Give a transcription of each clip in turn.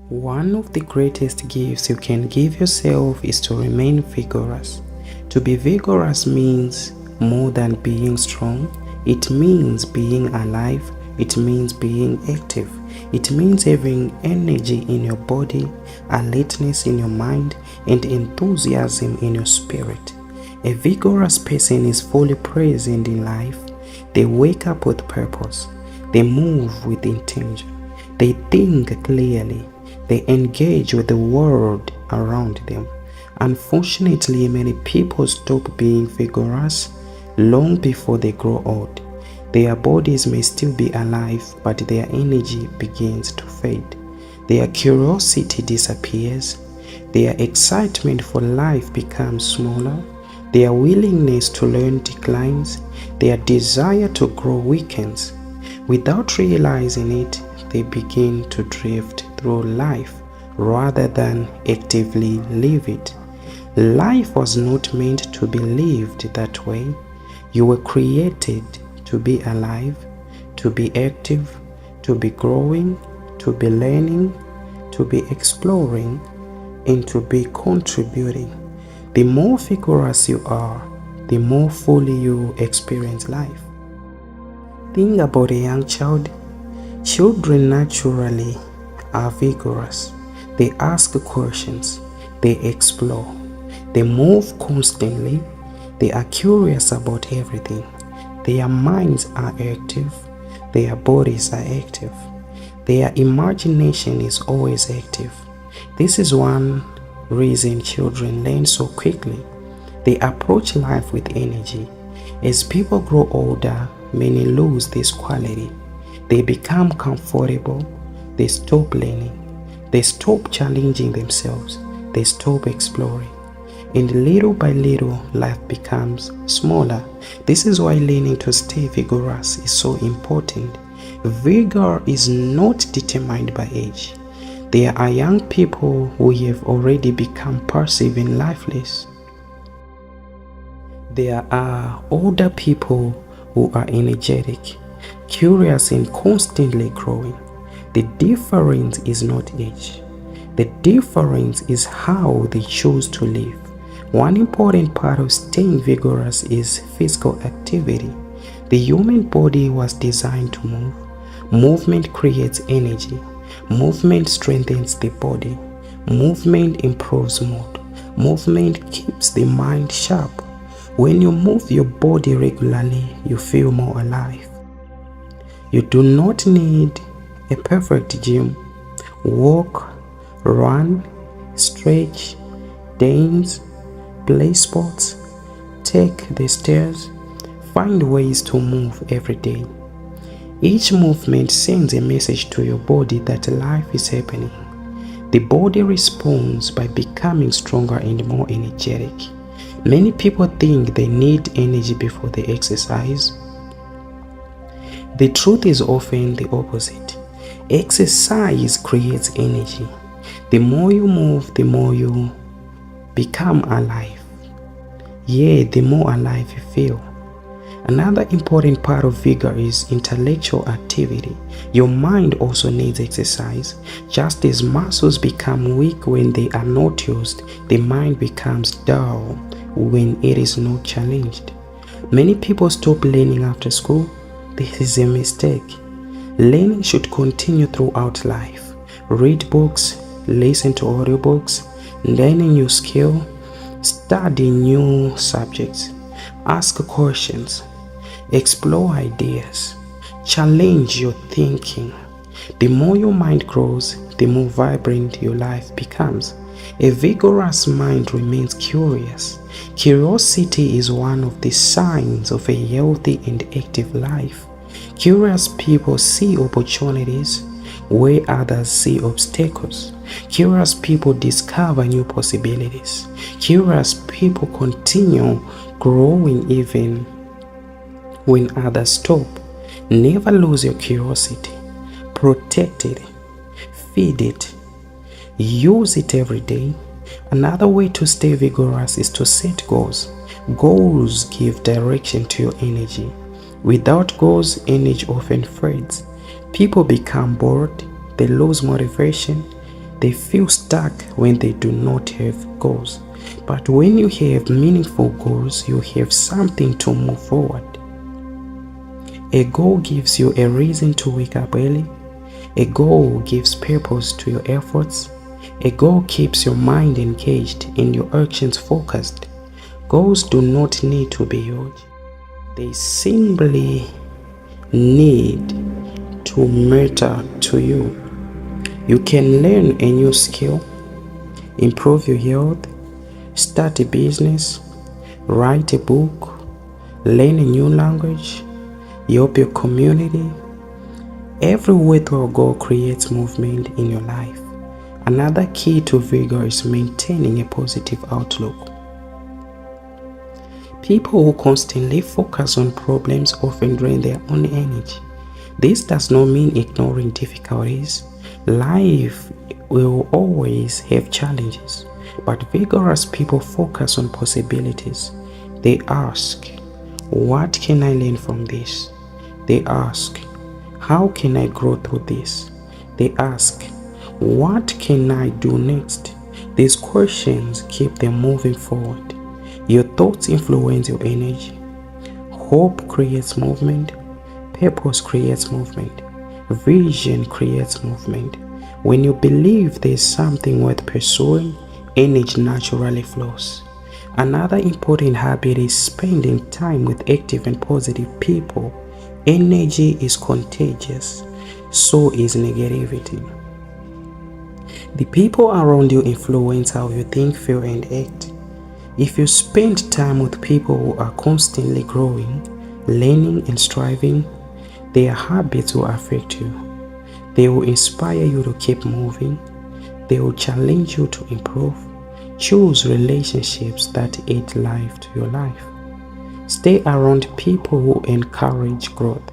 One of the greatest gifts you can give yourself is to remain vigorous. To be vigorous means more than being strong. It means being alive. It means being active. It means having energy in your body, alertness in your mind, and enthusiasm in your spirit. A vigorous person is fully present in life. They wake up with purpose. They move with intention. They think clearly. They engage with the world around them. Unfortunately, many people stop being vigorous long before they grow old. Their bodies may still be alive, but their energy begins to fade. Their curiosity disappears. Their excitement for life becomes smaller. Their willingness to learn declines. Their desire to grow weakens. Without realizing it, they begin to drift through life rather than actively live it. Life was not meant to be lived that way. You were created to be alive, to be active, to be growing, to be learning, to be exploring, and to be contributing. The more vigorous you are, the more fully you experience life. Think about a young child. Children naturally are vigorous. They ask questions. They explore. They move constantly. They are curious about everything. Their minds are active. Their bodies are active. Their imagination is always active. This is one reason children learn so quickly. They approach life with energy. As people grow older, many lose this quality. They become comfortable. They stop learning. They stop challenging themselves. They stop exploring. And little by little, life becomes smaller. This is why learning to stay vigorous is so important. Vigor is not determined by age. There are young people who have already become passive and lifeless. There are older people who are energetic, curious, and constantly growing. The difference is not age. The difference is how they choose to live. One important part of staying vigorous is physical activity. The human body was designed to move. Movement creates energy. Movement strengthens the body. Movement improves mood. Movement keeps the mind sharp. When you move your body regularly, you feel more alive. You do not need a perfect gym. Walk, run, stretch, dance, play sports, take the stairs. Find ways to move every day. Each movement sends a message to your body that life is happening. The body responds by becoming stronger and more energetic. Many people think they need energy before they exercise. The truth is often the opposite. Exercise creates energy. The more you move, the more you become alive. Yeah, the more alive you feel. Another important part of vigor is intellectual activity. Your mind also needs exercise. Just as muscles become weak when they are not used, the mind becomes dull when it is not challenged. Many people stop learning after school. This is a mistake. Learning should continue throughout life. Read books, listen to audiobooks, learn a new skill, study new subjects, ask questions, explore ideas, challenge your thinking. The more your mind grows, the more vibrant your life becomes. A vigorous mind remains curious. Curiosity is one of the signs of a healthy and active life. Curious people see opportunities where others see obstacles. Curious people discover new possibilities. Curious people continue growing even when others stop. Never lose your curiosity. Protect it. Feed it. Use it every day. Another way to stay vigorous is to set goals. Goals give direction to your energy. Without goals, energy often fades. People become bored. They lose motivation. They feel stuck when they do not have goals. But when you have meaningful goals, you have something to move forward. A goal gives you a reason to wake up early. A goal gives purpose to your efforts. A goal keeps your mind engaged and your actions focused. Goals do not need to be huge. They simply need to matter to you. You can learn a new skill, improve your health, start a business, write a book, learn a new language, help your community. Every worthwhile goal creates movement in your life. Another key to vigor is maintaining a positive outlook. People who constantly focus on problems often drain their own energy. This does not mean ignoring difficulties. Life will always have challenges, but vigorous people focus on possibilities. They ask, what can I learn from this? They ask, how can I grow through this? They ask, what can I do next? These questions keep them moving forward. Your thoughts influence your energy. Hope creates movement. Purpose creates movement. Vision creates movement. When you believe there's something worth pursuing, energy naturally flows. Another important habit is spending time with active and positive people. Energy is contagious, so is negativity. The people around you influence how you think, feel, and act. If you spend time with people who are constantly growing, learning, and striving, their habits will affect you. They will inspire you to keep moving. They will challenge you to improve. Choose relationships that add life to your life. Stay around people who encourage growth.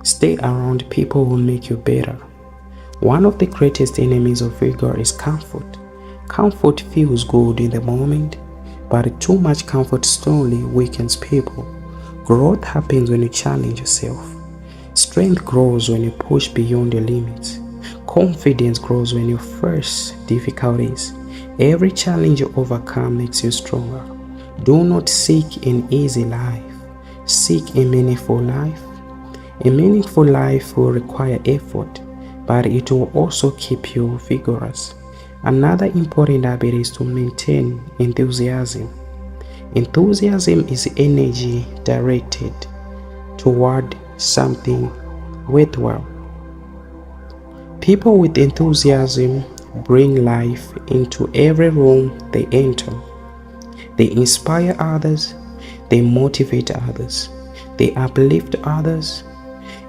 Stay around people who make you better. One of the greatest enemies of vigor is comfort. Comfort feels good in the moment, but too much comfort slowly weakens people. Growth happens when you challenge yourself. Strength grows when you push beyond your limits. Confidence grows when you face difficulties. Every challenge you overcome makes you stronger. Do not seek an easy life. Seek a meaningful life. A meaningful life will require effort, but it will also keep you vigorous. Another important habit is to maintain enthusiasm. Enthusiasm is energy directed toward something worthwhile. People with enthusiasm bring life into every room they enter. They inspire others, they motivate others, they uplift others.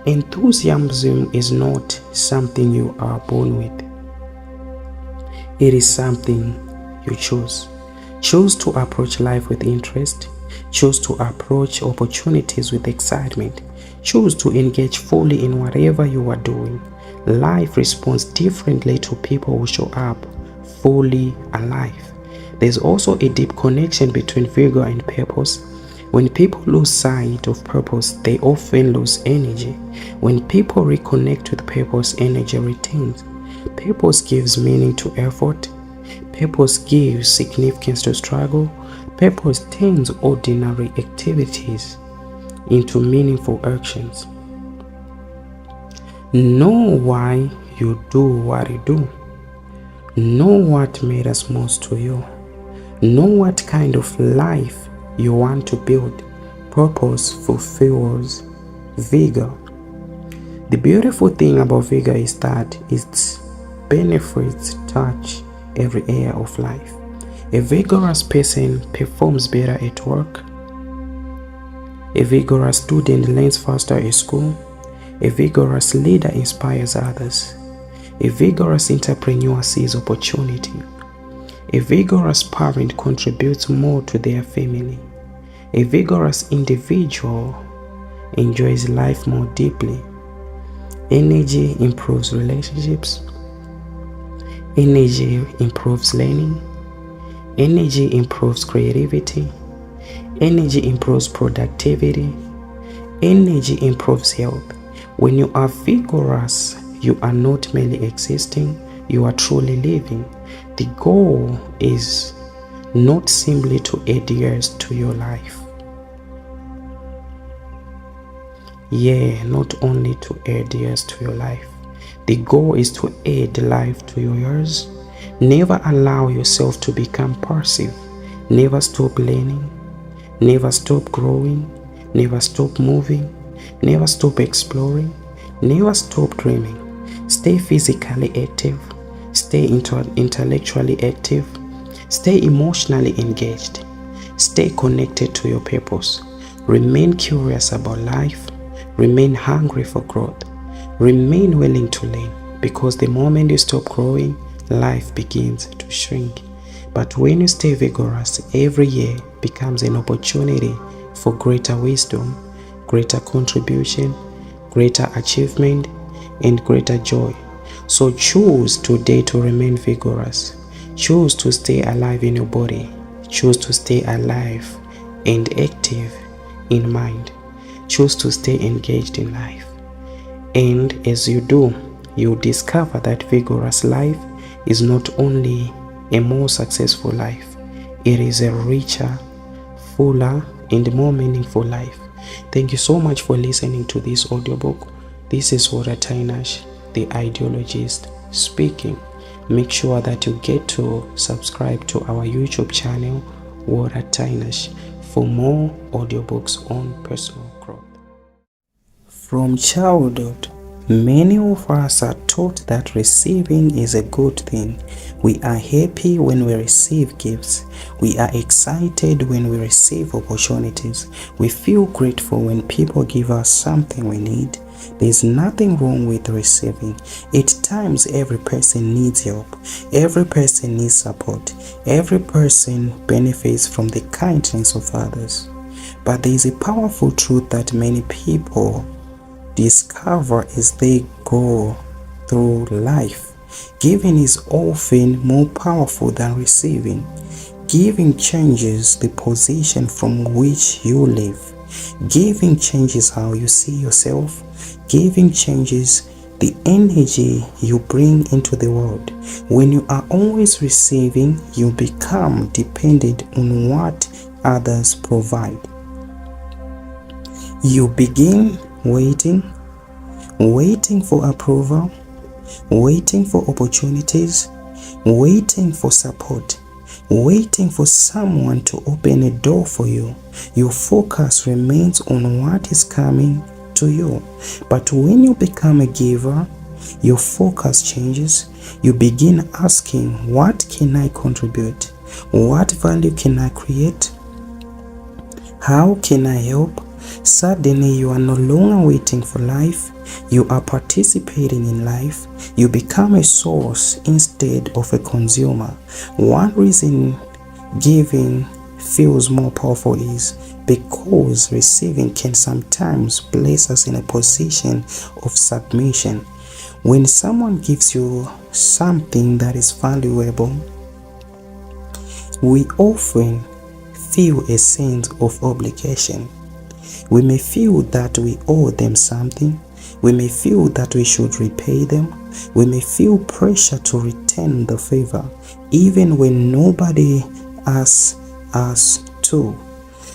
Enthusiasm is not something you are born with. It is something you choose. Choose to approach life with interest. Choose to approach opportunities with excitement. Choose to engage fully in whatever you are doing. Life responds differently to people who show up fully alive. There's also a deep connection between vigor and purpose. When people lose sight of purpose, they often lose energy. When people reconnect with purpose, energy retains. Purpose gives meaning to effort. Purpose gives significance to struggle. Purpose turns ordinary activities into meaningful actions. Know why you do what you do. Know what matters most to you. Know what kind of life you want to build. Purpose fulfills vigor. The beautiful thing about vigor is that its benefits touch every area of life. A vigorous person performs better at work. A vigorous student learns faster at school. A vigorous leader inspires others. A vigorous entrepreneur sees opportunity. A vigorous parent contributes more to their family. A vigorous individual enjoys life more deeply. Energy improves relationships. Energy improves learning. Energy improves creativity. Energy improves productivity. Energy improves health. When you are vigorous, you are not merely existing, you are truly living. The goal is not simply to add years to your life. Yeah, not only to add years to your life. The goal is to add life to your years. Never allow yourself to become passive. Never stop learning. Never stop growing. Never stop moving. Never stop exploring. Never stop dreaming. Stay physically active. Stay intellectually active. Stay emotionally engaged. Stay connected to your purpose. Remain curious about life. Remain hungry for growth. Remain willing to learn, because the moment you stop growing, life begins to shrink. But when you stay vigorous, every year becomes an opportunity for greater wisdom, greater contribution, greater achievement, and greater joy. So choose today to remain vigorous. Choose to stay alive in your body. Choose to stay alive and active in mind. Choose to stay engaged in life. And as you do, you discover that vigorous life is not only a more successful life, it is a richer, fuller, and more meaningful life. Thank you so much for listening to this audiobook. This is Tynash, the ideologist, speaking. Make sure that you get to subscribe to our YouTube channel, Tynash, for more audiobooks on personal growth. From childhood, many of us are taught that receiving is a good thing. We are happy when we receive gifts. We are excited when we receive opportunities. We feel grateful when people give us something we need. There's nothing wrong with receiving. At times, every person needs help. Every person needs support. Every person benefits from the kindness of others. But there is a powerful truth that many people discover as they go through life. Giving is often more powerful than receiving. Giving changes the position from which you live. Giving changes how you see yourself. Giving changes the energy you bring into the world. When you are always receiving, you become dependent on what others provide. You begin waiting for approval, waiting for opportunities, waiting for support, waiting for someone to open a door for you. Your focus remains on what is coming to you. But when you become a giver, your focus changes. You begin asking, what can I contribute? What value can I create? How can I help? Suddenly, you are no longer waiting for life. You are participating in life. You become a source instead of a consumer. One reason giving feels more powerful is because receiving can sometimes place us in a position of submission. When someone gives you something that is valuable, we often feel a sense of obligation. We may feel that we owe them something. We may feel that we should repay them. We may feel pressure to return the favor, even when nobody asks us to.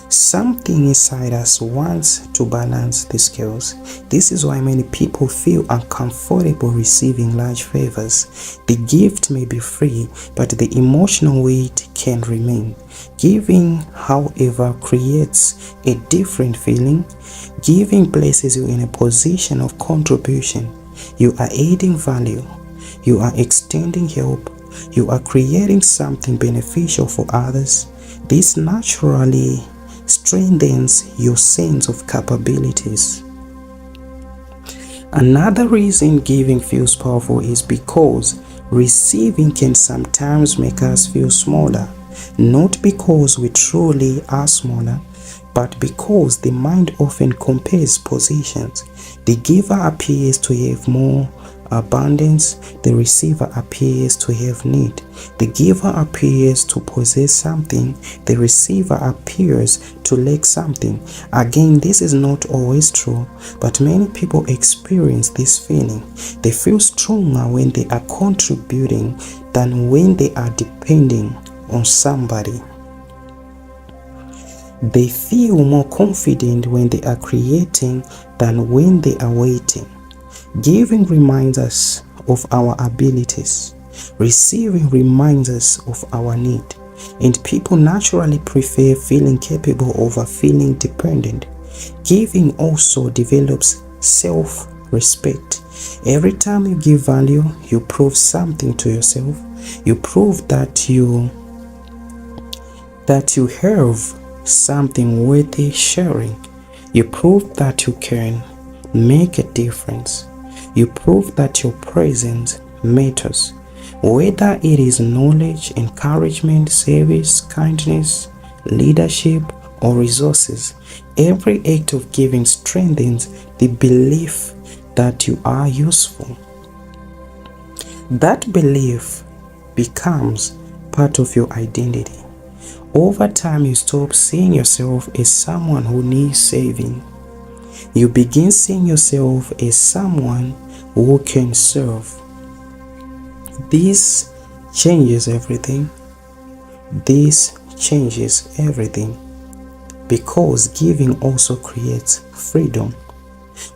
Something inside us wants to balance the scales. This is why many people feel uncomfortable receiving large favors. The gift may be free, but the emotional weight can remain. Giving, however, creates a different feeling. Giving places you in a position of contribution. You are adding value. You are extending help. You are creating something beneficial for others. This naturally strengthens your sense of capabilities. Another reason giving feels powerful is because receiving can sometimes make us feel smaller, not because we truly are smaller, but because the mind often compares positions. The giver appears to have more abundance, the receiver appears to have need. The giver appears to possess something, the receiver appears to lack something. Again, this is not always true, but many people experience this feeling. They feel stronger when they are contributing than when they are depending on somebody. They feel more confident when they are creating than when they are waiting. Giving reminds us of our abilities. Receiving reminds us of our need. And people naturally prefer feeling capable over feeling dependent. Giving also develops self-respect. Every time you give value, you prove something to yourself. You prove that you have something worthy sharing. You prove that you can make a difference. You prove that your presence matters. Whether it is knowledge, encouragement, service, kindness, leadership, or resources, every act of giving strengthens the belief that you are useful. That belief becomes part of your identity. Over time, you stop seeing yourself as someone who needs saving. You begin seeing yourself as someone who can serve. This changes everything. This changes everything because giving also creates freedom.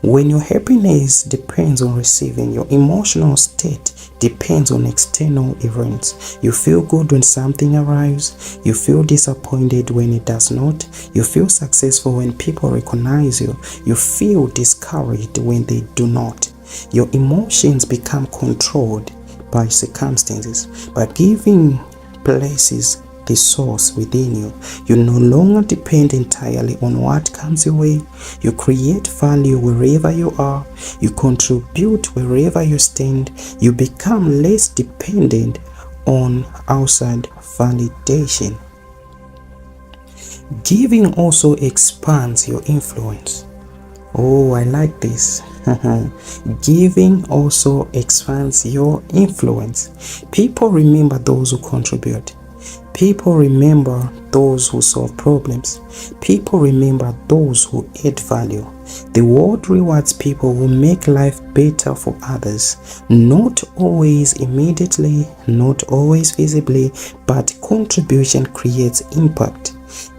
When your happiness depends on receiving, your emotional state depends on external events. You feel good when something arrives. You feel disappointed when it does not. You feel successful when people recognize you. You feel discouraged when they do not. Your emotions become controlled by circumstances. But giving places the source within you. You no longer depend entirely on what comes your way. You create value wherever you are. You contribute wherever you stand. You become less dependent on outside validation. Giving also expands your influence. Oh, I like this. Giving also expands your influence. People remember those who contribute. People remember those who solve problems. People remember those who add value. The world rewards people who make life better for others. Not always immediately, not always visibly, but contribution creates impact.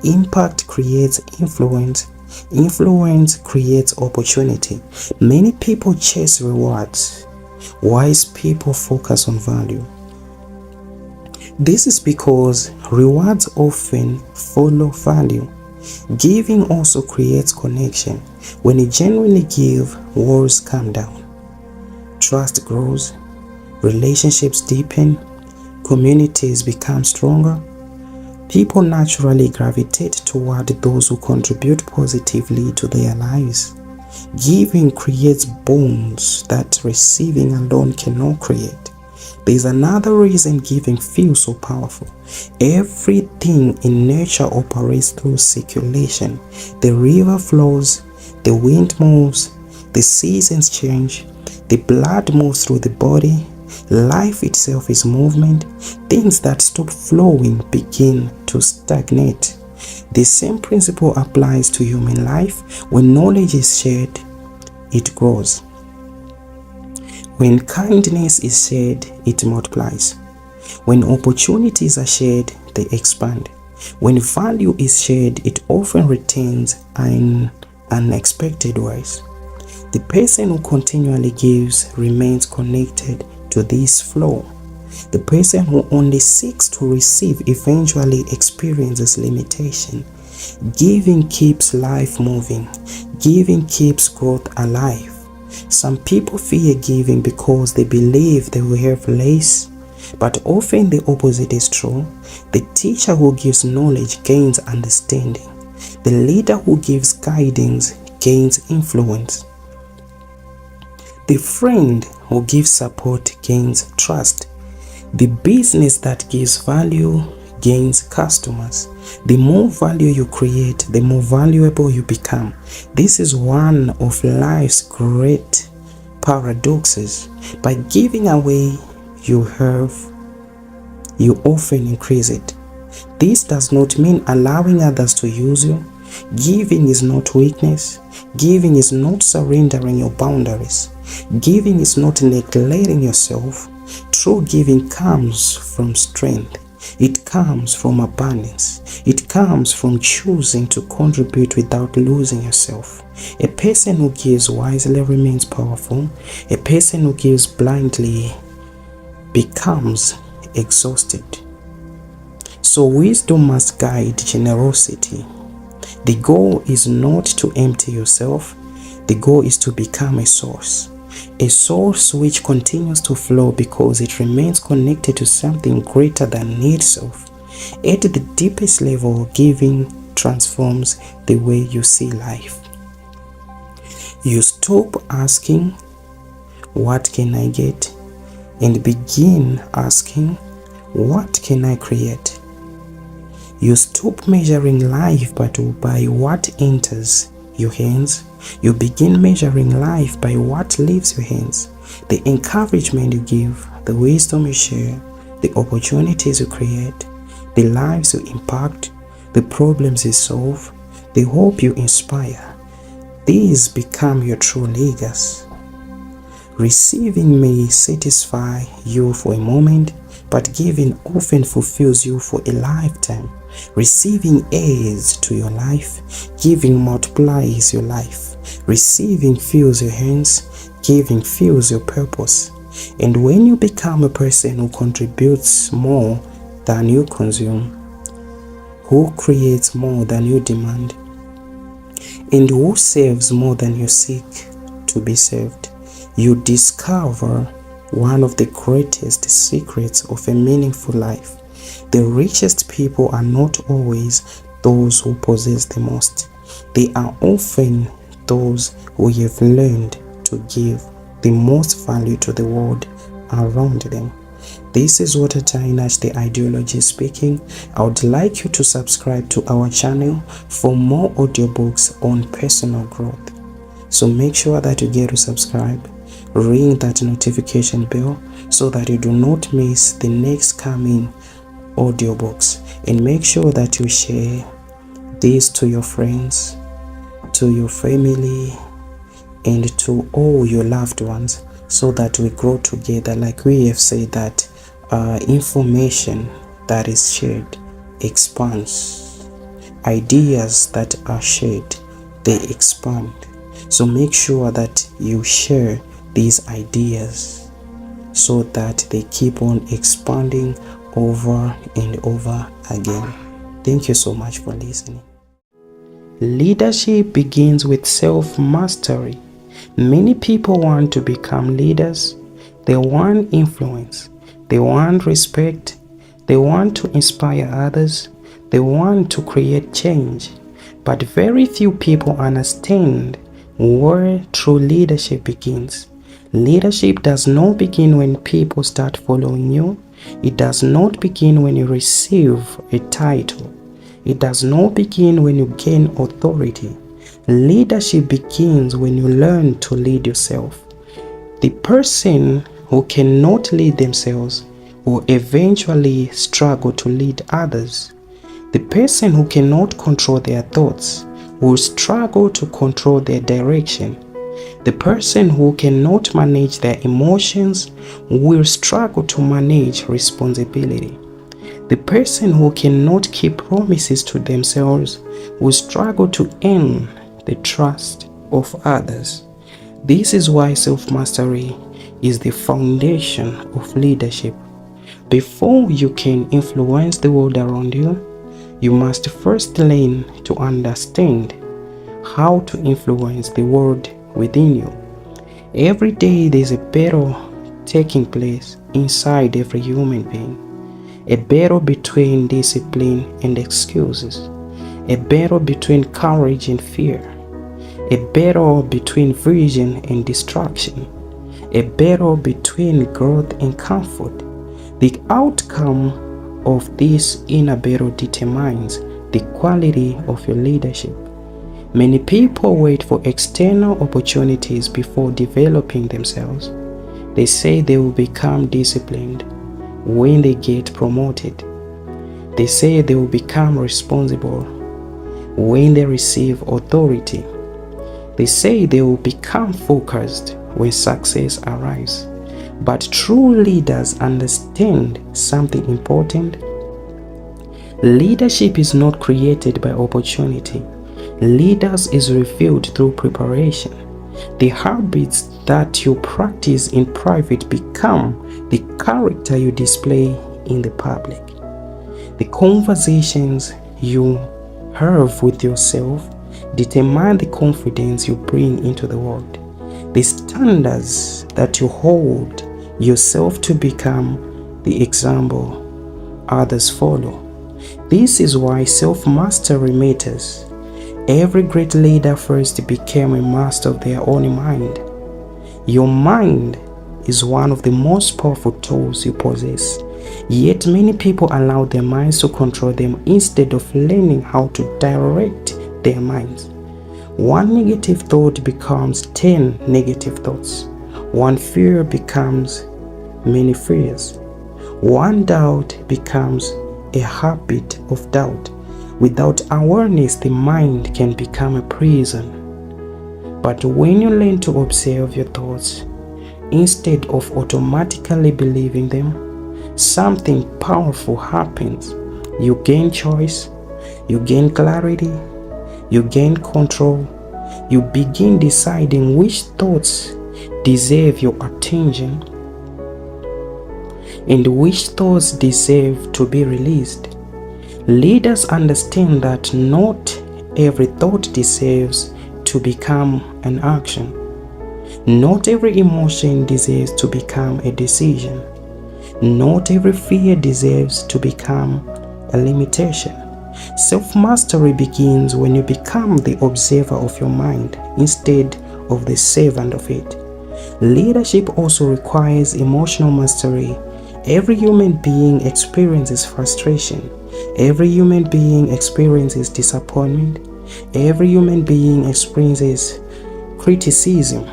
Impact creates influence. Influence creates opportunity. Many people chase rewards. Wise people focus on value. This is because rewards often follow value. Giving also creates connection. When you genuinely give, walls come down. Trust grows. Relationships deepen. Communities become stronger. People naturally gravitate toward those who contribute positively to their lives. Giving creates bonds that receiving alone cannot create. There is another reason giving feels so powerful. Everything in nature operates through circulation. The river flows, the wind moves, the seasons change, the blood moves through the body. Life itself is movement. Things that stop flowing begin to stagnate. The same principle applies to human life. When knowledge is shared, it grows. When kindness is shared, it multiplies. When opportunities are shared, they expand. When value is shared, it often returns in unexpected ways. The person who continually gives remains connected to this flow. The person who only seeks to receive eventually experiences limitation. Giving keeps life moving. Giving keeps growth alive. Some people fear giving because they believe they will have less, but often the opposite is true. The teacher who gives knowledge gains understanding. The leader who gives guidance gains influence. The friend who gives support gains trust. The business that gives value gains customers. The more value you create, the more valuable you become. This is one of life's great paradoxes. By giving away you have, you often increase it. This does not mean allowing others to use you. Giving is not weakness. Giving is not surrendering your boundaries. Giving is not neglecting yourself. True giving comes from strength. It comes from abundance. It comes from choosing to contribute without losing yourself. A person who gives wisely remains powerful. A person who gives blindly becomes exhausted. So wisdom must guide generosity. The goal is not to empty yourself. The goal is to become a source which continues to flow because it remains connected to something greater than itself. At the deepest level, giving transforms the way you see life. You stop asking, "What can I get?" and begin asking, "What can I create?" You stop measuring life by what enters your hands. You begin measuring life by what leaves your hands. The encouragement you give, the wisdom you share, the opportunities you create, the lives you impact, the problems you solve, the hope you inspire. These become your true legacy. Receiving may satisfy you for a moment, but giving often fulfills you for a lifetime. Receiving adds to your life. Giving multiplies your life. Receiving fills your hands. Giving fills your purpose. And when you become a person who contributes more than you consume, who creates more than you demand, and who saves more than you seek to be saved, you discover one of the greatest secrets of a meaningful life. The richest people are not always those who possess the most. They are often those who have learned to give the most value to the world around them. This is what Tynash, the ideology, speaking. I would like you to subscribe to our channel for more audiobooks on personal growth. So make sure that you get to subscribe, ring that notification bell so that you do not miss the next coming audiobooks, and make sure that you share this to your friends, to your family, and to all your loved ones, so that we grow together. Like we have said that information that is shared expands. Ideas that are shared, they expand. So make sure that you share these ideas so that they keep on expanding over and over again. Thank you so much for listening. Leadership begins with self-mastery. Many people want to become leaders. They want influence. They want respect. They want to inspire others. They want to create change. But very few people understand where true leadership begins. Leadership does not begin when people start following you. It does not begin when you receive a title. It does not begin when you gain authority. Leadership begins when you learn to lead yourself. The person who cannot lead themselves will eventually struggle to lead others. The person who cannot control their thoughts will struggle to control their direction. The person who cannot manage their emotions will struggle to manage responsibility. The person who cannot keep promises to themselves will struggle to earn the trust of others. This is why self-mastery is the foundation of leadership. Before you can influence the world around you, you must first learn to understand how to influence the world within you. Every day there's a battle taking place inside every human being. A battle between discipline and excuses. A battle between courage and fear. A battle between vision and distraction. A battle between growth and comfort. The outcome of this inner battle determines the quality of your leadership. Many people wait for external opportunities before developing themselves. They say they will become disciplined when they get promoted. They say they will become responsible when they receive authority. They say they will become focused when success arrives. But true leaders understand something important. Leadership is not created by opportunity. Leaders is revealed through preparation. The habits that you practice in private become the character you display in the public. The conversations you have with yourself determine the confidence you bring into the world. The standards that you hold yourself to become the example others follow. This is why self-mastery matters. Every great leader first became a master of their own mind. Your mind is one of the most powerful tools you possess. Yet many people allow their minds to control them instead of learning how to direct their minds. One negative thought becomes 10 negative thoughts. One fear becomes many fears. One doubt becomes a habit of doubt. Without awareness, the mind can become a prison. But when you learn to observe your thoughts, instead of automatically believing them, something powerful happens. You gain choice, you gain clarity, you gain control. You begin deciding which thoughts deserve your attention and which thoughts deserve to be released. Leaders understand that not every thought deserves to become an action. Not every emotion deserves to become a decision. Not every fear deserves to become a limitation. Self-mastery begins when you become the observer of your mind instead of the servant of it. Leadership also requires emotional mastery. Every human being experiences frustration. Every human being experiences disappointment. Every human being experiences criticism.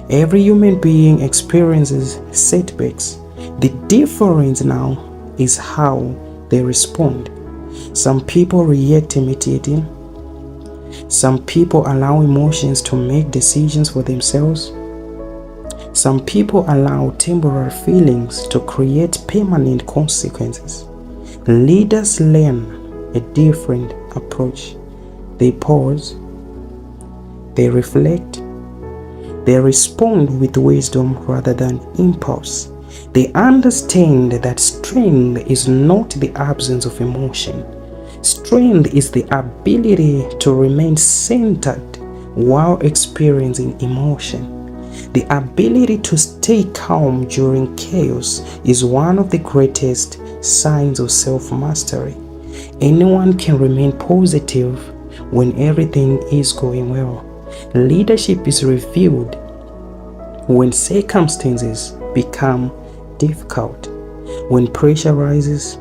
Every human being experiences setbacks. The difference now is how they respond. Some people react immediately. Some people allow emotions to make decisions for themselves. Some people allow temporary feelings to create permanent consequences. Leaders learn a different approach. They pause, they reflect, they respond with wisdom rather than impulse. They understand that strength is not the absence of emotion. Strength is the ability to remain centered while experiencing emotion. The ability to stay calm during chaos is one of the greatest signs of self-mastery. Anyone can remain positive when everything is going well. Leadership is revealed when circumstances become difficult, when pressure rises,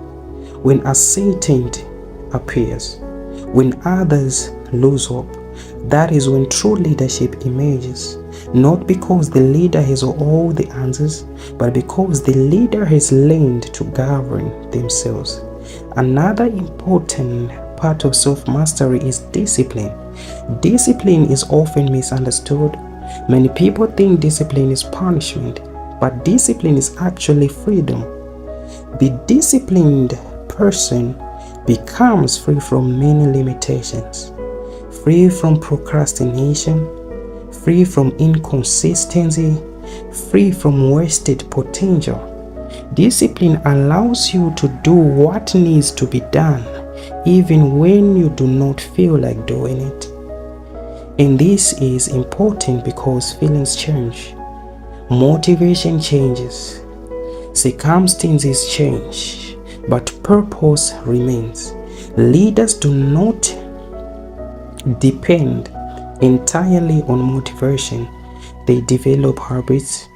when uncertainty appears, when others lose hope. That is when true leadership emerges. Not because the leader has all the answers, but because the leader has learned to govern themselves. Another important part of self-mastery is discipline. Discipline is often misunderstood. Many people think discipline is punishment, but discipline is actually freedom. The disciplined person becomes free from many limitations, free from procrastination, free from inconsistency, free from wasted potential. Discipline allows you to do what needs to be done, even when you do not feel like doing it. And this is important because feelings change, motivation changes, circumstances change, but purpose remains. Leaders do not depend entirely on motivation. They develop habits,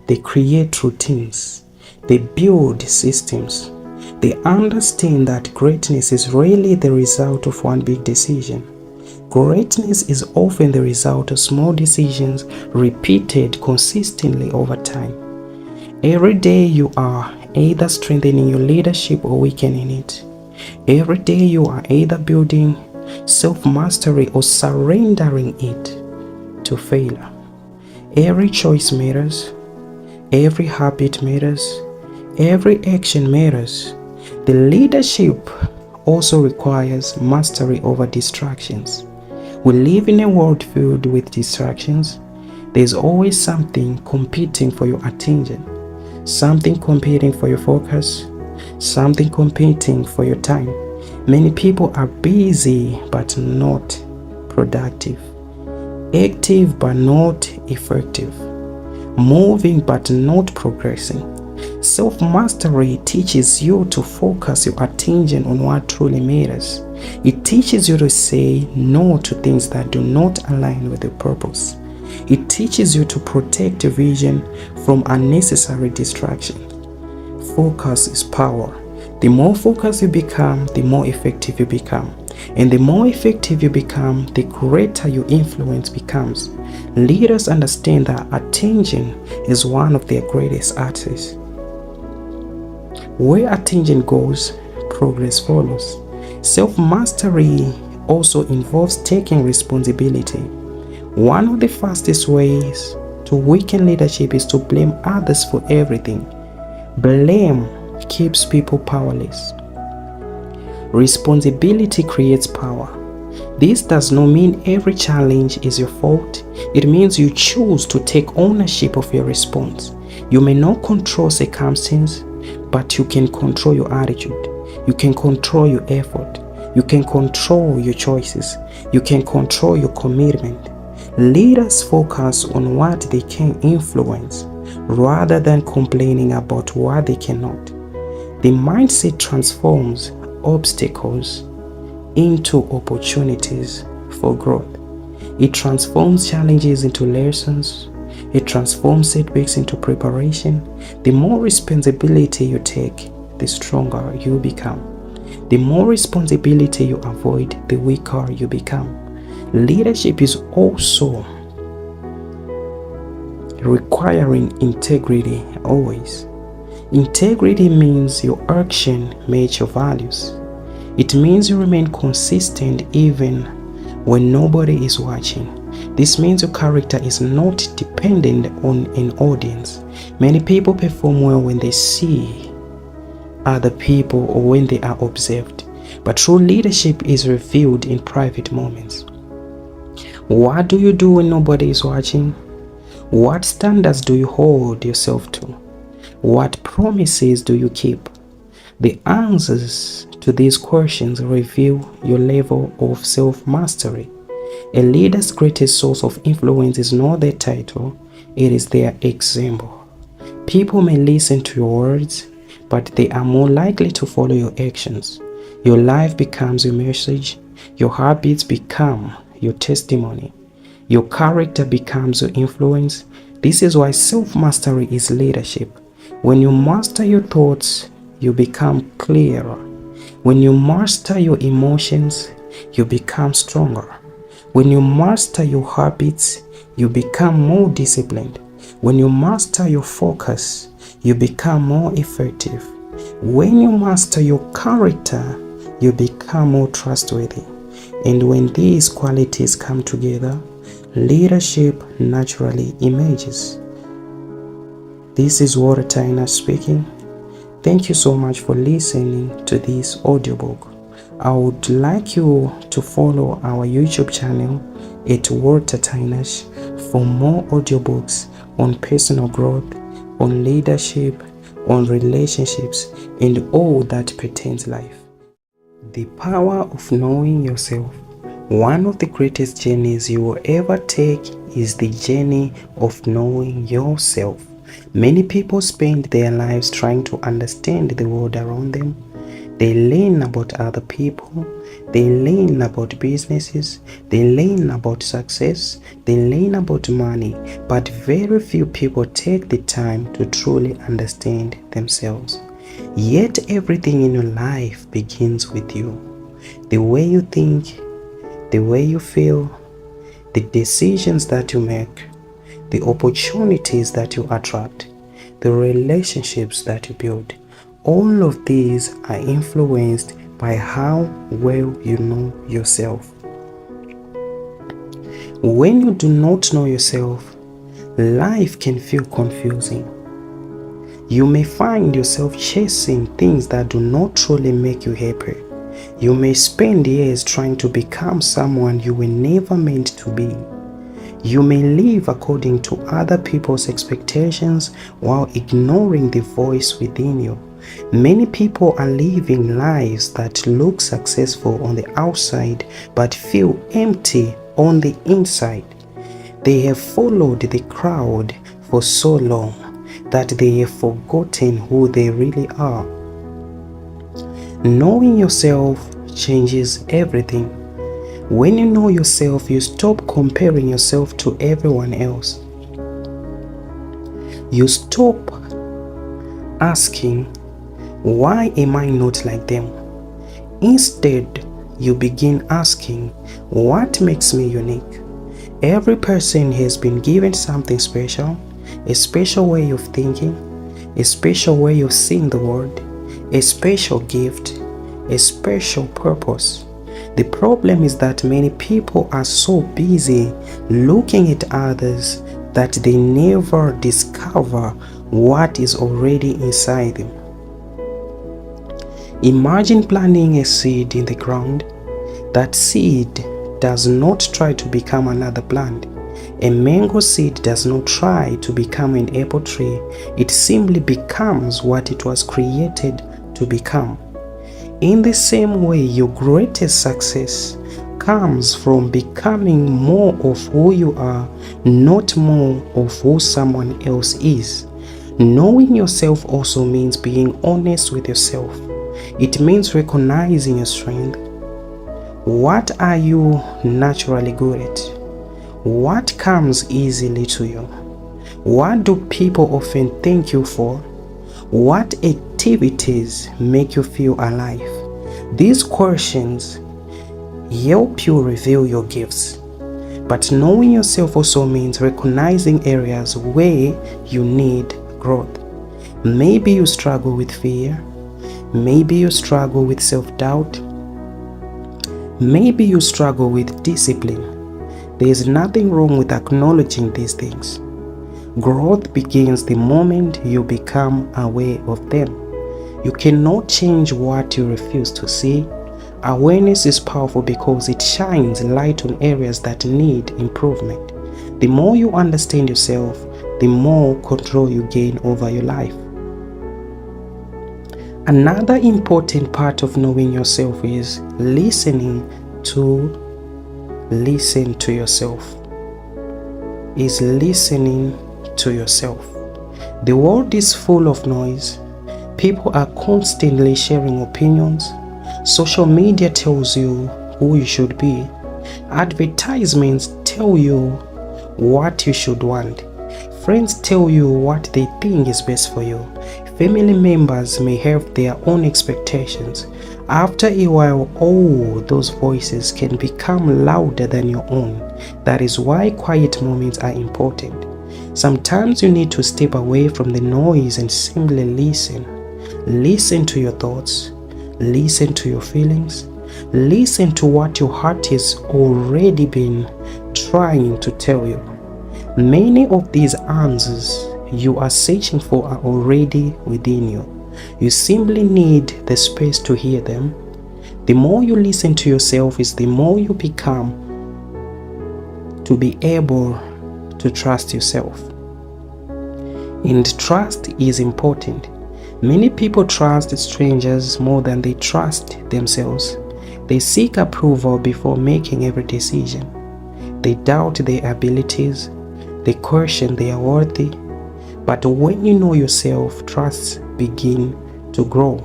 they create routines, they build systems. They understand that greatness is rarely the result of one big decision. Greatness is often the result of small decisions repeated consistently over time. Every day you are either strengthening your leadership or weakening it. Every day you are either building self-mastery or surrendering it to failure. Every choice matters. Every habit matters. Every action matters. The leadership also requires mastery over distractions. We live in a world filled with distractions. There's always something competing for your attention, something competing for your focus, something competing for your time. Many people are busy but not productive, active but not effective, moving but not progressing. Self-mastery teaches you to focus your attention on what truly matters. It teaches you to say no to things that do not align with your purpose. It teaches you to protect your vision from unnecessary distraction. Focus is power. The more focused you become, the more effective you become. And the more effective you become, the greater your influence becomes. Leaders understand that attention is one of their greatest assets. Where attention goes, progress follows. Self-mastery also involves taking responsibility. One of the fastest ways to weaken leadership is to blame others for everything. Blame keeps people powerless. Responsibility creates power. This does not mean every challenge is your fault. It means you choose to take ownership of your response. You may not control circumstances, but you can control your attitude. You can control your effort. You can control your choices. You can control your commitment. Leaders focus on what they can influence rather than complaining about what they cannot. The mindset transforms obstacles into opportunities for growth. It transforms challenges into lessons. It transforms setbacks into preparation. The more responsibility you take, the stronger you become. The more responsibility you avoid, the weaker you become. Leadership is also requiring integrity always. Integrity means your action match your values. It means you remain consistent even when nobody is watching. This means your character is not dependent on an audience. Many people perform well when they see other people or when they are observed. But true leadership is revealed in private moments. What do you do when nobody is watching? What standards do you hold yourself to? What promises do you keep? The answers to these questions reveal your level of self-mastery. A leader's greatest source of influence is not their title, it is their example. People may listen to your words, but they are more likely to follow your actions. Your life becomes your message. Your habits become your testimony. Your character becomes your influence. This is why self-mastery is leadership. When you master your thoughts, you become clearer. When you master your emotions, you become stronger. When you master your habits, you become more disciplined. When you master your focus, you become more effective. When you master your character, you become more trustworthy. And when these qualities come together, leadership naturally emerges. This is Water Tynash speaking. Thank you so much for listening to this audiobook. I would like you to follow our YouTube channel at Water Tynash for more audiobooks on personal growth, on leadership, on relationships, and all that pertains life. The power of knowing yourself. One of the greatest journeys you will ever take is the journey of knowing yourself. Many people spend their lives trying to understand the world around them. They learn about other people, they learn about businesses, they learn about success, they learn about money, but very few people take the time to truly understand themselves. Yet everything in your life begins with you. The way you think, the way you feel, the decisions that you make, the opportunities that you attract, the relationships that you build. All of these are influenced by how well you know yourself. When you do not know yourself, life can feel confusing. You may find yourself chasing things that do not truly make you happy. You may spend years trying to become someone you were never meant to be. You may live according to other people's expectations while ignoring the voice within you. Many people are living lives that look successful on the outside but feel empty on the inside. They have followed the crowd for so long that they have forgotten who they really are. Knowing yourself changes everything. When you know yourself, you stop comparing yourself to everyone else. You stop asking, why am I not like them? Instead, you begin asking, what makes me unique? Every person has been given something special, a special way of thinking, a special way of seeing the world, a special gift, a special purpose. The problem is that many people are so busy looking at others that they never discover what is already inside them. Imagine planting a seed in the ground. That seed does not try to become another plant. A mango seed does not try to become an apple tree. It simply becomes what it was created to become. In the same way, your greatest success comes from becoming more of who you are, not more of who someone else is. Knowing yourself also means being honest with yourself. It means recognizing your strength. What are you naturally good at? What comes easily to you? What do people often thank you for? What activities make you feel alive? These questions help you reveal your gifts. But knowing yourself also means recognizing areas where you need growth. Maybe you struggle with fear. Maybe you struggle with self-doubt. Maybe you struggle with discipline. There is nothing wrong with acknowledging these things. Growth begins the moment you become aware of them. You cannot change what you refuse to see. Awareness is powerful because it shines light on areas that need improvement. The more you understand yourself, the more control you gain over your life. Another important part of knowing yourself is listening to yourself. The world is full of noise. People are constantly sharing opinions. Social media tells you who you should be. Advertisements tell you what you should want. Friends tell you what they think is best for you. Family members may have their own expectations. After a while, all those voices can become louder than your own. That is why quiet moments are important. Sometimes you need to step away from the noise and simply listen. Listen to your thoughts. Listen to your feelings. Listen to what your heart has already been trying to tell you. Many of these answers you are searching for are already within you. You simply need the space to hear them. The more you listen to yourself is the more you become to be able to trust yourself. And trust is important. Many people trust strangers more than they trust themselves. They seek approval before making every decision. They doubt their abilities. They question they are worthy. But when you know yourself, trust begins to grow.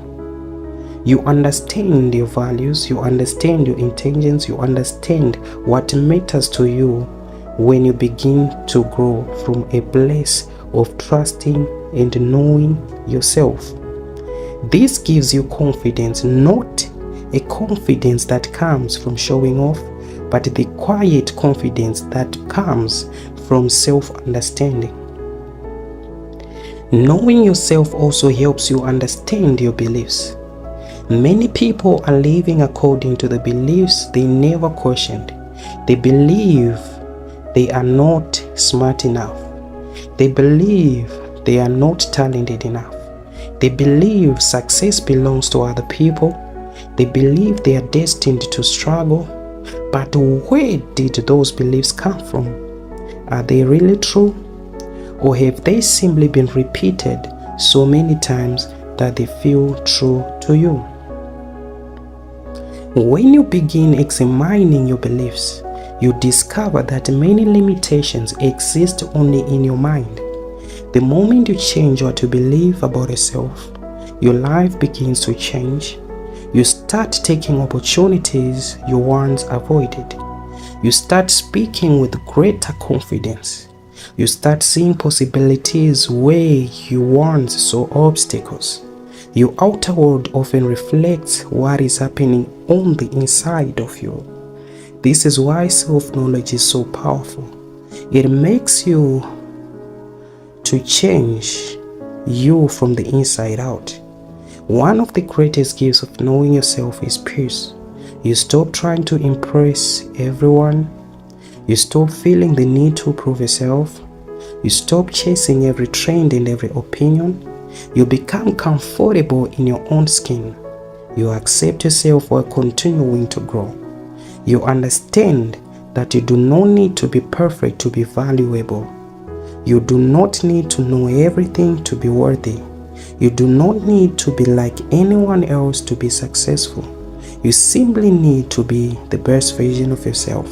You understand your values, you understand your intentions, you understand what matters to you when you begin to grow from a place of trusting and knowing yourself. This gives you confidence, not a confidence that comes from showing off, but the quiet confidence that comes from self-understanding. Knowing yourself also helps you understand your beliefs. Many people are living according to the beliefs they never questioned. They believe they are not smart enough. They believe they are not talented enough. They believe success belongs to other people. They believe they are destined to struggle. But where did those beliefs come from? Are they really true? Or have they simply been repeated so many times that they feel true to you? When you begin examining your beliefs, you discover that many limitations exist only in your mind. The moment you change what you believe about yourself, your life begins to change. You start taking opportunities you once avoided. You start speaking with greater confidence. You start seeing possibilities where you once saw obstacles. Your outer world often reflects what is happening on the inside of you. This is why self-knowledge is so powerful. It makes you to change you from the inside out. One of the greatest gifts of knowing yourself is peace. You stop trying to impress everyone. You stop feeling the need to prove yourself. You stop chasing every trend and every opinion. You become comfortable in your own skin. You accept yourself while continuing to grow. You understand that you do not need to be perfect to be valuable. You do not need to know everything to be worthy. You do not need to be like anyone else to be successful. You simply need to be the best version of yourself.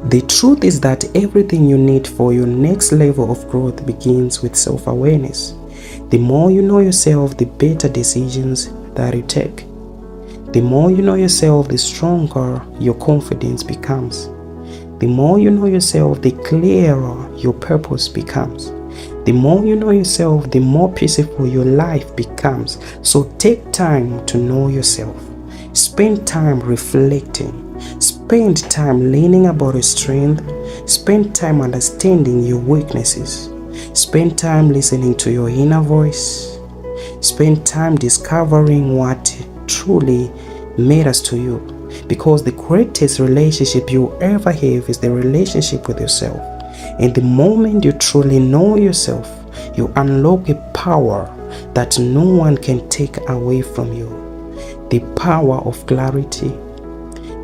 The truth is that everything you need for your next level of growth begins with self-awareness. The more you know yourself, the better decisions that you take. The more you know yourself, the stronger your confidence becomes. The more you know yourself, the clearer your purpose becomes. The more you know yourself, the more peaceful your life becomes. So take time to know yourself. Spend time reflecting. Spend time learning about your strength. Spend time understanding your weaknesses. Spend time listening to your inner voice. Spend time discovering what truly matters to you. Because the greatest relationship you ever have is the relationship with yourself. And the moment you truly know yourself, you unlock a power that no one can take away from you. The power of clarity,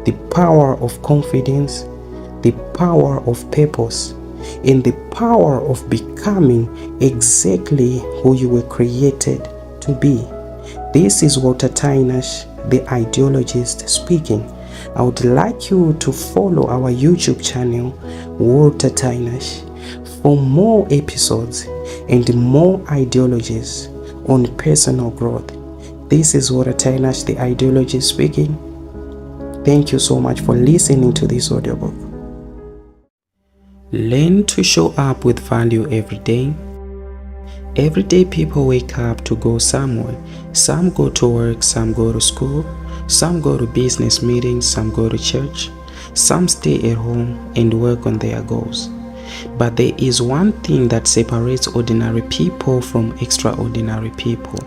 the power of confidence, the power of purpose, and the power of becoming exactly who you were created to be. This is Walter Tynash, the ideologist, speaking. I would like you to follow our YouTube channel, Walter Tynash, for more episodes and more ideologies on personal growth. This is Walter Tynash, the ideologist, speaking. Thank you so much for listening to this audiobook. Learn to show up with value every day. Every day people wake up to go somewhere. Some go to work, some go to school, some go to business meetings, some go to church, some stay at home and work on their goals. But there is one thing that separates ordinary people from extraordinary people.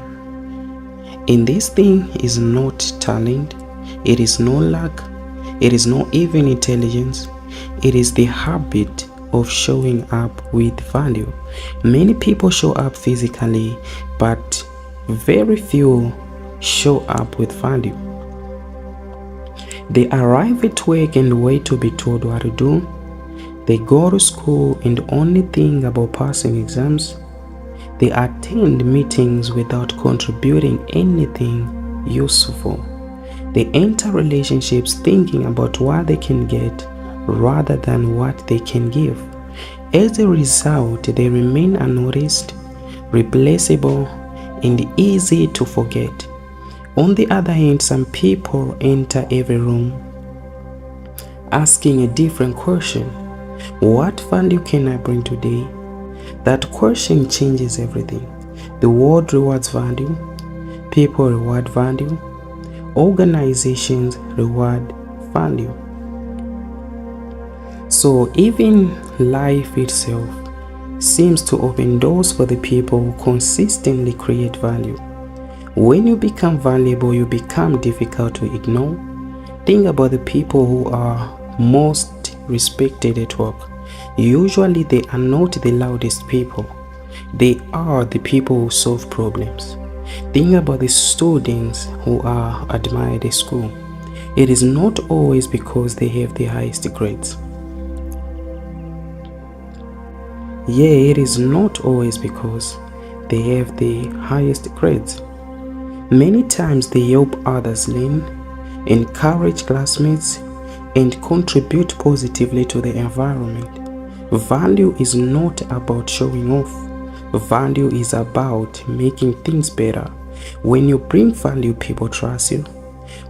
And this thing is not talent, it is no luck, it is not even intelligence, it is the habit of showing up with value. Many people show up physically, but very few show up with value. They arrive at work and wait to be told what to do. They go to school and only think about passing exams. They attend meetings without contributing anything useful. They enter relationships thinking about what they can get rather than what they can give. As a result, they remain unnoticed, replaceable, and easy to forget. On the other hand, some people enter every room asking a different question. What value can I bring today? That question changes everything. The world rewards value. People reward value. Organizations reward value. So even life itself seems to open doors for the people who consistently create value. When you become valuable, you become difficult to ignore. Think about the people who are most respected at work. Usually they are not the loudest people. They are the people who solve problems. Think about the students who are admired at school. It is not always because they have the highest grades. Yeah, it is not always because they have the highest grades. Many times they help others learn, encourage classmates, and contribute positively to the environment. Value is not about showing off. Value is about making things better. When you bring value, people trust you.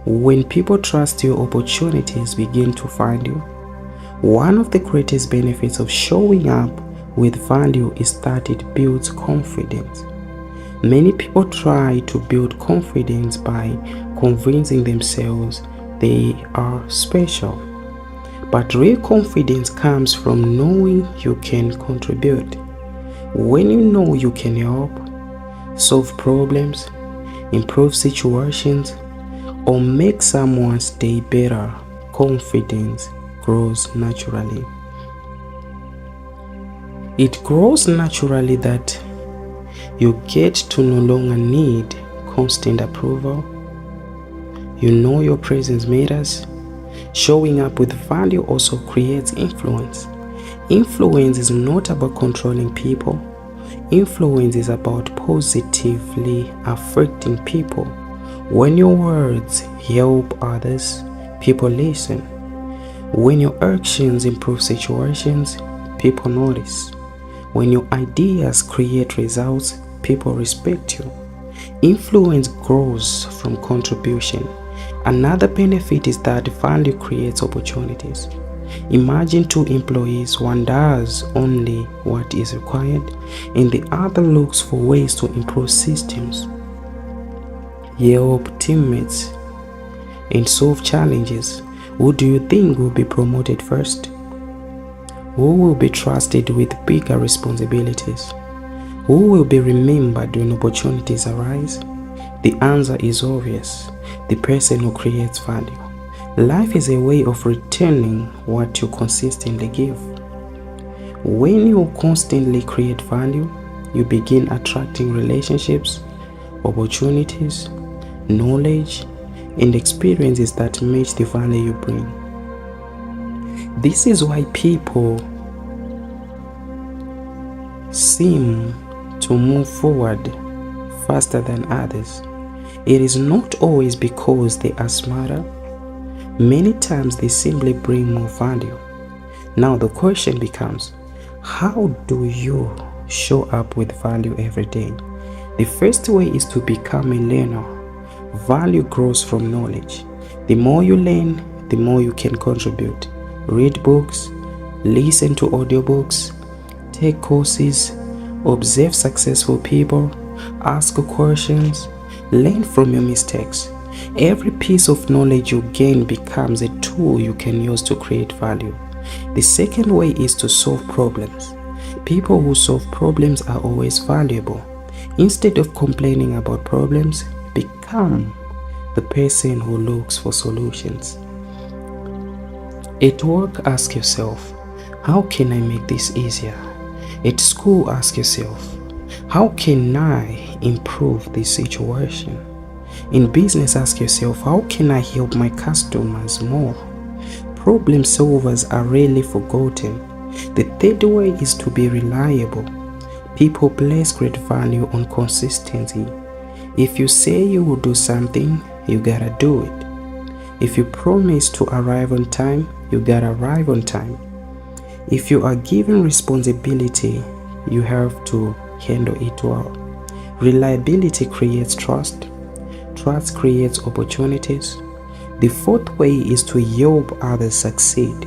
When people trust you, opportunities begin to find you. One of the greatest benefits of showing up with value is that it builds confidence. Many people try to build confidence by convincing themselves they are special. But real confidence comes from knowing you can contribute. When you know you can help, solve problems, improve situations, or make someone's day better, confidence grows naturally. It grows naturally that you get to no longer need constant approval. You know your presence matters. Showing up with value also creates influence. Influence is not about controlling people. Influence is about positively affecting people. When your words help others, people listen. When your actions improve situations, people notice. When your ideas create results, people respect you. Influence grows from contribution. Another benefit is that value creates opportunities. Imagine two employees, one does only what is required, and the other looks for ways to improve systems, help teammates, and solve challenges. Who do you think will be promoted first? Who will be trusted with bigger responsibilities? Who will be remembered when opportunities arise? The answer is obvious: the person who creates value. Life is a way of returning what you consistently give. When you constantly create value, you begin attracting relationships, opportunities, knowledge, and experiences that match the value you bring. This is why people seem to move forward faster than others. It is not always because they are smarter. Many times they simply bring more value. Now the question becomes, how do you show up with value every day? The first way is to become a learner. Value grows from knowledge. The more you learn, the more you can contribute. Read books, listen to audiobooks, take courses, observe successful people, ask questions, learn from your mistakes. Every piece of knowledge you gain becomes a tool you can use to create value. The second way is to solve problems. People who solve problems are always valuable. Instead of complaining about problems, become the person who looks for solutions. At work, ask yourself, how can I make this easier? At school, ask yourself, how can I improve this situation? In business, ask yourself, how can I help my customers more? Problem solvers are rarely forgotten. The third way is to be reliable. People place great value on consistency. If you say you will do something, you gotta do it. If you promise to arrive on time, you gotta arrive on time. If you are given responsibility, you have to handle it well. Reliability creates trust. Trust creates opportunities. The fourth way is to help others succeed.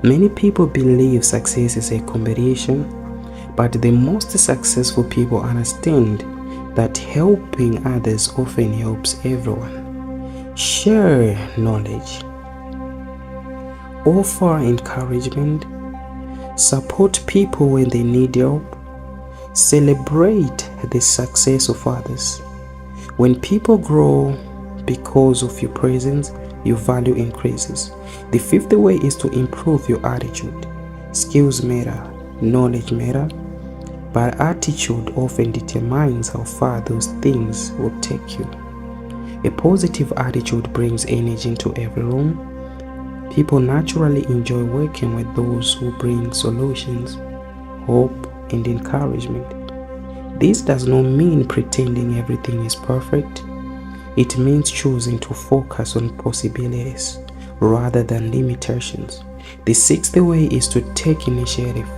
Many people believe success is a competition, but the most successful people understand that helping others often helps everyone. Share knowledge. offer encouragement, support people when they need help, celebrate the success of others. When people grow because of your presence, your value increases. The fifth way is to improve your attitude. Skills matter, knowledge matter, but attitude often determines how far those things will take you. A positive attitude brings energy into every room. People naturally enjoy working with those who bring solutions, hope, and encouragement. This does not mean pretending everything is perfect. It means choosing to focus on possibilities rather than limitations. The sixth way is to take initiative.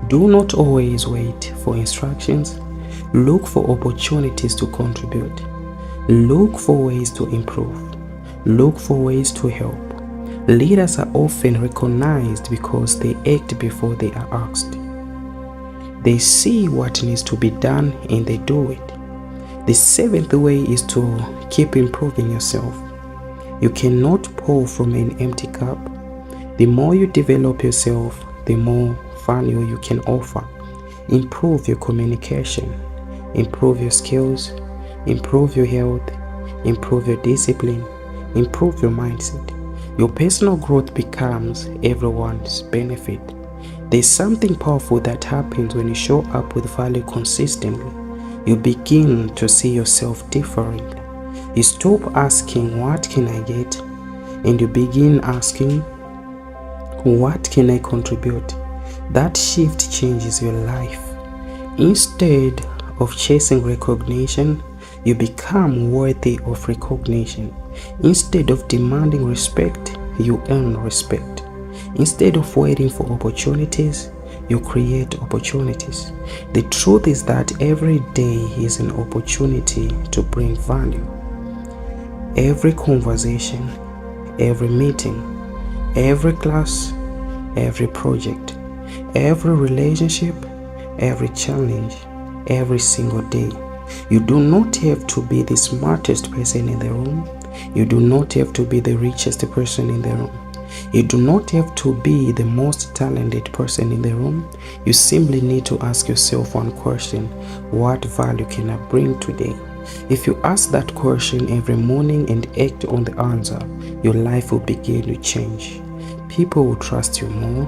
Do not always wait for instructions. Look for opportunities to contribute. Look for ways to improve. Look for ways to help. Leaders are often recognized because they act before they are asked. They see what needs to be done and they do it. The seventh way is to keep improving yourself. You cannot pour from an empty cup. The more you develop yourself, the more value you can offer. Improve your communication, improve your skills, improve your health, improve your discipline, improve your mindset. Your personal growth becomes everyone's benefit. There's something powerful that happens when you show up with value consistently. You begin to see yourself differently. You stop asking, what can I get? And you begin asking, what can I contribute? That shift changes your life. Instead of chasing recognition, you become worthy of recognition. Instead of demanding respect, you earn respect. Instead of waiting for opportunities, you create opportunities. The truth is that every day is an opportunity to bring value. Every conversation, every meeting, every class, every project, every relationship, every challenge, every single day. You do not have to be the smartest person in the room. You do not have to be the richest person in the room. You do not have to be the most talented person in the room. You simply need to ask yourself one question: what value can I bring today? If you ask that question every morning and act on the answer, your life will begin to change. People will trust you more.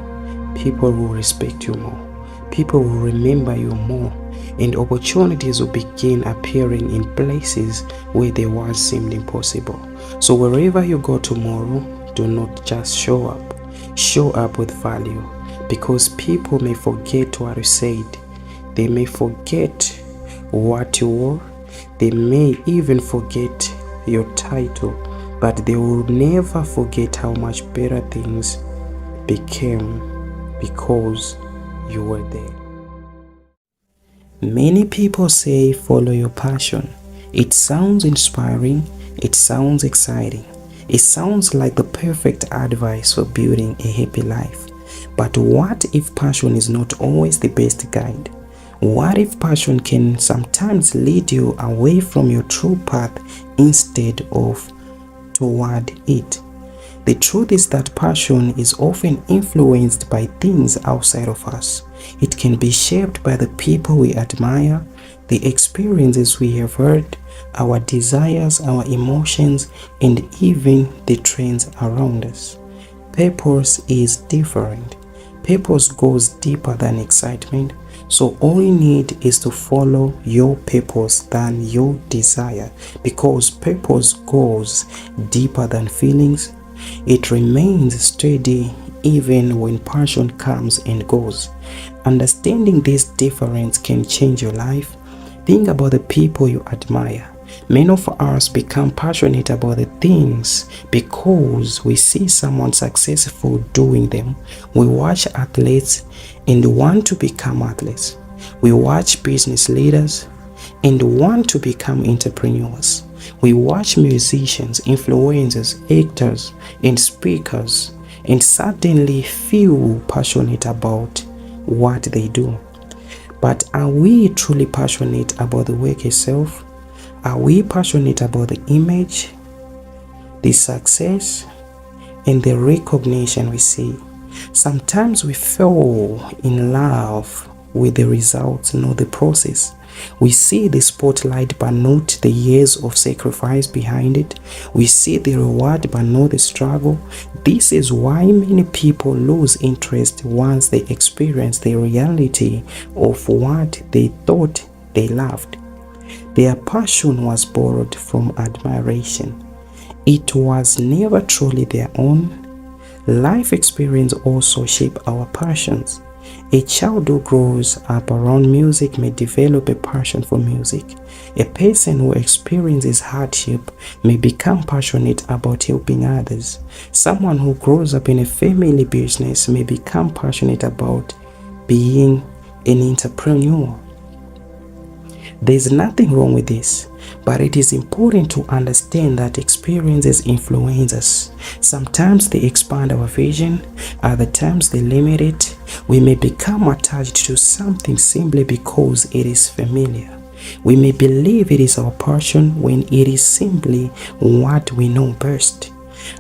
People will respect you more. People will remember you more. And opportunities will begin appearing in places where they once seemed impossible. So wherever you go tomorrow, do not just show up with value, because people may forget what you said. They may forget what you wore. They may even forget your title, but they will never forget how much better things became because you were there. Many people say follow your passion. It sounds inspiring. It sounds exciting. It sounds like the perfect advice for building a happy life. But what if passion is not always the best guide? What if passion can sometimes lead you away from your true path instead of toward it? The truth is that passion is often influenced by things outside of us. It can be shaped by the people we admire, the experiences we have heard, our desires, our emotions, and even the trends around us. Purpose is different. Purpose goes deeper than excitement. So all you need is to follow your purpose than your desire, because purpose goes deeper than feelings. It remains steady even when passion comes and goes. Understanding this difference can change your life. Think about the people you admire. Many of us become passionate about the things because we see someone successful doing them. We watch athletes and want to become athletes. We watch business leaders and want to become entrepreneurs. We watch musicians, influencers, actors, and speakers and suddenly feel passionate about what they do. But are we truly passionate about the work itself? Are we passionate about the image, the success, and the recognition we see. Sometimes we fall in love with the results, not the process. We see the spotlight but not the years of sacrifice behind it. We see the reward but not the struggle. This is why many people lose interest once they experience the reality of what they thought they loved. Their passion was borrowed from admiration. It was never truly their own. Life experience also shape our passions. A child who grows up around music may develop a passion for music. A person who experiences hardship may become passionate about helping others. Someone who grows up in a family business may become passionate about being an entrepreneur. There's nothing wrong with this, but it is important to understand that experiences influence us. Sometimes they expand our vision, other times they limit it. We may become attached to something simply because it is familiar. We may believe it is our passion when it is simply what we know best.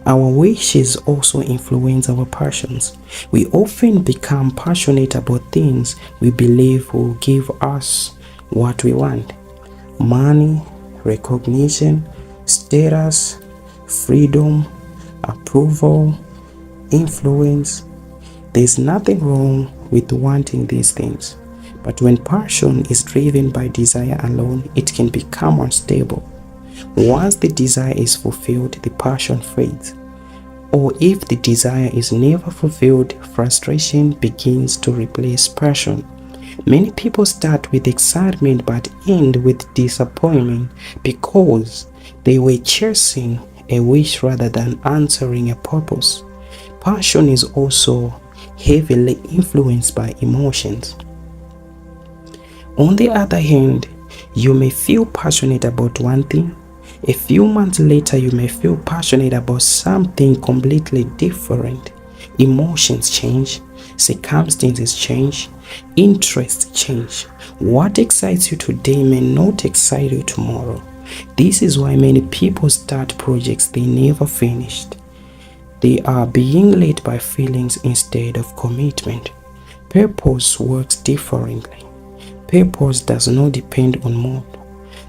Our wishes also influence our passions. We often become passionate about things we believe will give us what we want: money, recognition, status, freedom, approval, influence. There's nothing wrong with wanting these things, but when passion is driven by desire alone, it can become unstable. Once the desire is fulfilled, the passion fades. Or if the desire is never fulfilled, frustration begins to replace passion. Many people start with excitement but end with disappointment because they were chasing a wish rather than answering a purpose. Passion is also heavily influenced by emotions. On the other hand, you may feel passionate about one thing. A few months later, you may feel passionate about something completely different. Emotions change, circumstances change, interests change. What excites you today may not excite you tomorrow. This is why many people start projects they never finished. They are being led by feelings instead of commitment. Purpose works differently. Purpose does not depend on mood.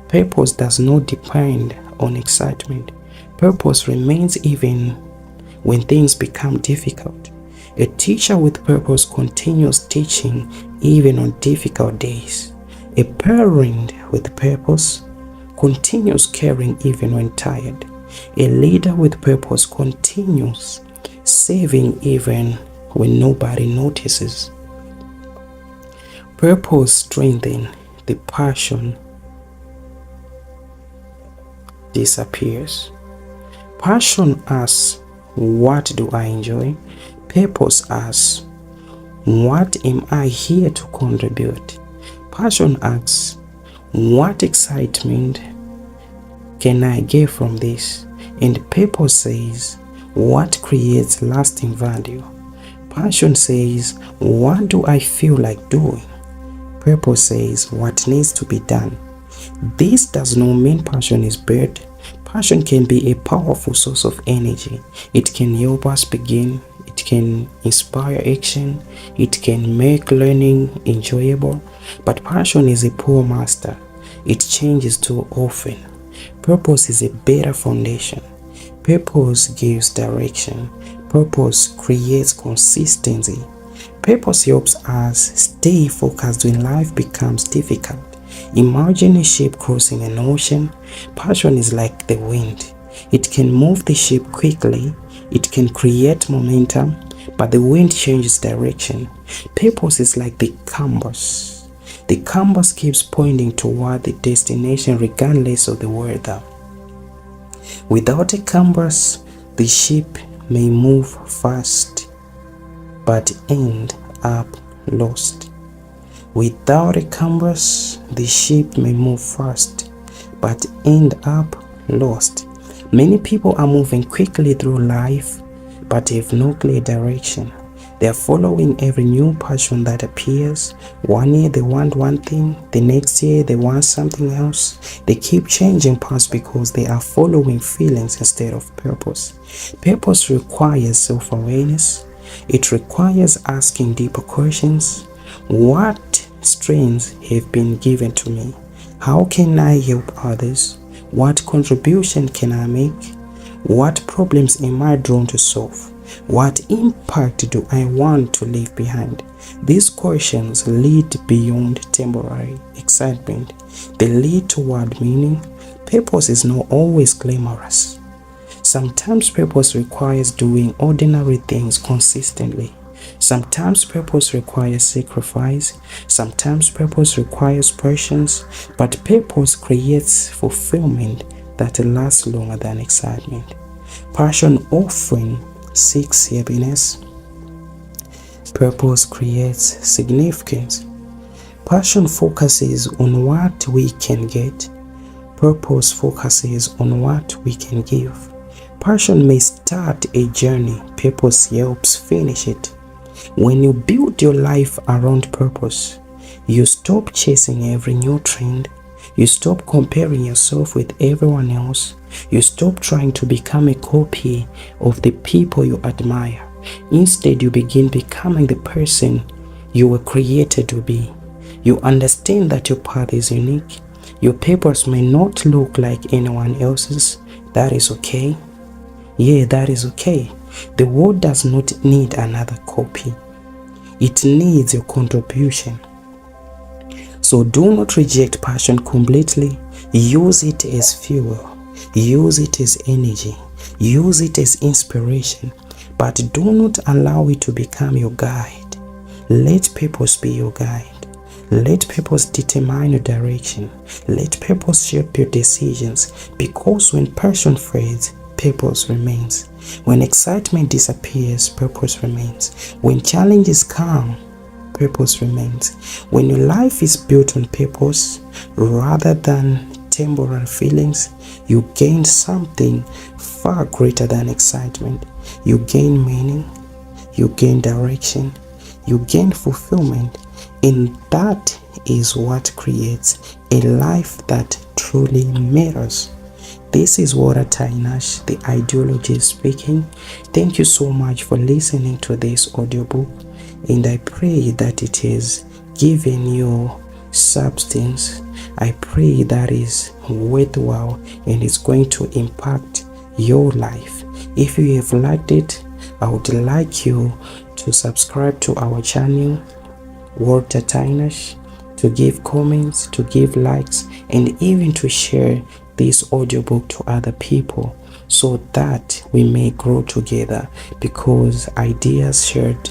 Purpose does not depend on excitement. Purpose remains even when things become difficult. A teacher with purpose continues teaching even on difficult days. A parent with purpose continues caring even when tired. A leader with purpose continues saving even when nobody notices. Purpose strengthens, the passion disappears. Passion asks, what do I enjoy? Purpose asks, what am I here to contribute? Passion asks, what excitement can I get from this? And purpose says, what creates lasting value? Passion says, what do I feel like doing? Purpose says, what needs to be done? This does not mean passion is bad. Passion can be a powerful source of energy. It can help us begin. It can inspire action. It can make learning enjoyable. But passion is a poor master. It changes too often. Purpose is a better foundation. Purpose gives direction. Purpose creates consistency. Purpose helps us stay focused when life becomes difficult. Imagine a ship crossing an ocean. Passion is like the wind. It can move the ship quickly. It can create momentum, but the wind changes direction. Purpose is like the compass. The compass keeps pointing toward the destination regardless of the weather. Without a compass, the ship may move fast but end up lost. Without a compass, the ship may move fast but end up lost. Many people are moving quickly through life but have no clear direction. They are following every new passion that appears. One year they want one thing, the next year they want something else. They keep changing paths because they are following feelings instead of purpose. Purpose requires self-awareness. It requires asking deeper questions. What strengths have been given to me? How can I help others? What contribution can I make? What problems am I drawn to solve? What impact do I want to leave behind? These questions lead beyond temporary excitement. They lead toward meaning. Purpose is not always glamorous. Sometimes purpose requires doing ordinary things consistently. Sometimes purpose requires sacrifice. Sometimes purpose requires patience. But purpose creates fulfillment that lasts longer than excitement. Passion often seeks happiness. Purpose creates significance. Passion focuses on what we can get. Purpose focuses on what we can give. Passion may start a journey. Purpose helps finish it. When you build your life around purpose, you stop chasing every new trend. You stop comparing yourself with everyone else. You stop trying to become a copy of the people you admire. Instead, you begin becoming the person you were created to be. You understand that your path is unique. Your purpose may not look like anyone else's. That is okay. Yeah, that is okay. The world does not need another copy. It needs your contribution. So do not reject passion completely. Use it as fuel. Use it as energy. Use it as inspiration. But do not allow it to become your guide. Let purpose be your guide. Let purpose determine your direction. Let purpose shape your decisions. Because when passion fades, purpose remains. When excitement disappears, purpose remains. When challenges come, purpose remains. When your life is built on purpose rather than temporary feelings, you gain something far greater than excitement. You gain meaning, you gain direction, you gain fulfillment, and that is what creates a life that truly matters. This is what Tynash, the ideologist, speaking. Thank you so much for listening to this audiobook, and I pray that it has given you substance. I pray that is worthwhile and it's going to impact your life. If you have liked it, I would like you to subscribe to our channel, Walter Tynash, to give comments, to give likes, and even to share this audiobook to other people so that we may grow together, because ideas shared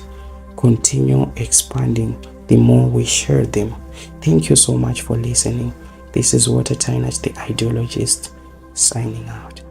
continue expanding the more we share them. Thank you so much for listening. This is Walter Tynash, the ideologist, signing out.